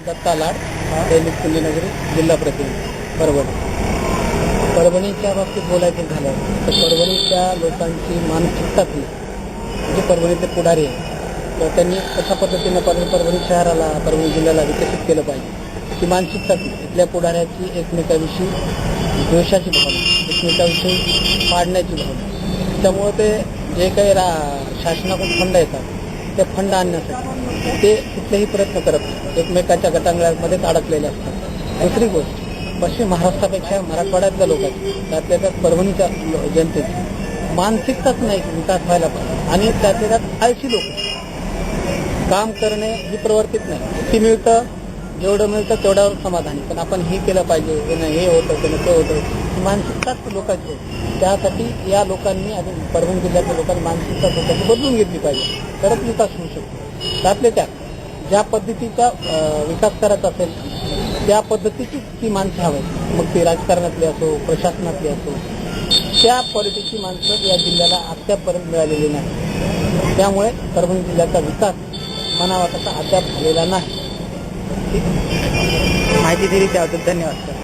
दत्ता लाड, दैनिक पुण्यनगरी, जिल्हा प्रतिनिधी, परभणी. परभणीच्या बाबतीत बोलायचं झालं तर परभणीच्या लोकांची मानसिकताच जे परभणीचे पुढारी आहे तर त्यांनी कशा पद्धतीनं परभणी शहराला, परभणी जिल्ह्याला विकसित केलं पाहिजे ती मानसिकताच इथल्या पुढाऱ्याची एकमेकाविषयी द्वेषाची भावना, एकमेकाविषयी पाडण्याची भावना. त्यामुळं ते जे काही शासनाकडून फंड येतात ते फंड आणण्यासाठी ते कुठलेही प्रयत्न करत नाही, एकमेकाच्या गटांगळ्यामध्येच अडकलेले असतात. दुसरी गोष्ट, पश्चिम महाराष्ट्रापेक्षा मराठवाड्यातल्या लोकांची, त्यातल्या त्यात परभणीच्या जनतेची मानसिकताच नाही विकास व्हायला पाहिजे. आणि त्यातल्या त्यात आळशी लोक, काम करणे ही प्रवृत्तीच नाही. किती मिळतं, जेवढं मिळतं तेवढ्यावर समाधानी, पण आपण हे केलं पाहिजे, हे होतं त्यानं ते होतं, ही मानसिकताच लोकांची होती. त्यासाठी या लोकांनी आणि परभणी जिल्ह्यातल्या लोकांनी मानसिकता लोकांची बदलून घेतली पाहिजे, तरच विकास होऊ शकतो. त्यातल्या त्यात ज्या पद्धतीचा विकास करायचा असेल त्या पद्धतीची ती माणसं हवी, मग ती राजकारणातली असो, प्रशासनातली असो, त्या क्वालिटीची माणसं या जिल्ह्याला अद्यापपर्यंत मिळालेली नाही. त्यामुळे परभणी जिल्ह्याचा विकास म्हणावा तसा अद्याप झालेला नाही. माहिती दिली त्याबद्दल धन्यवाद सर.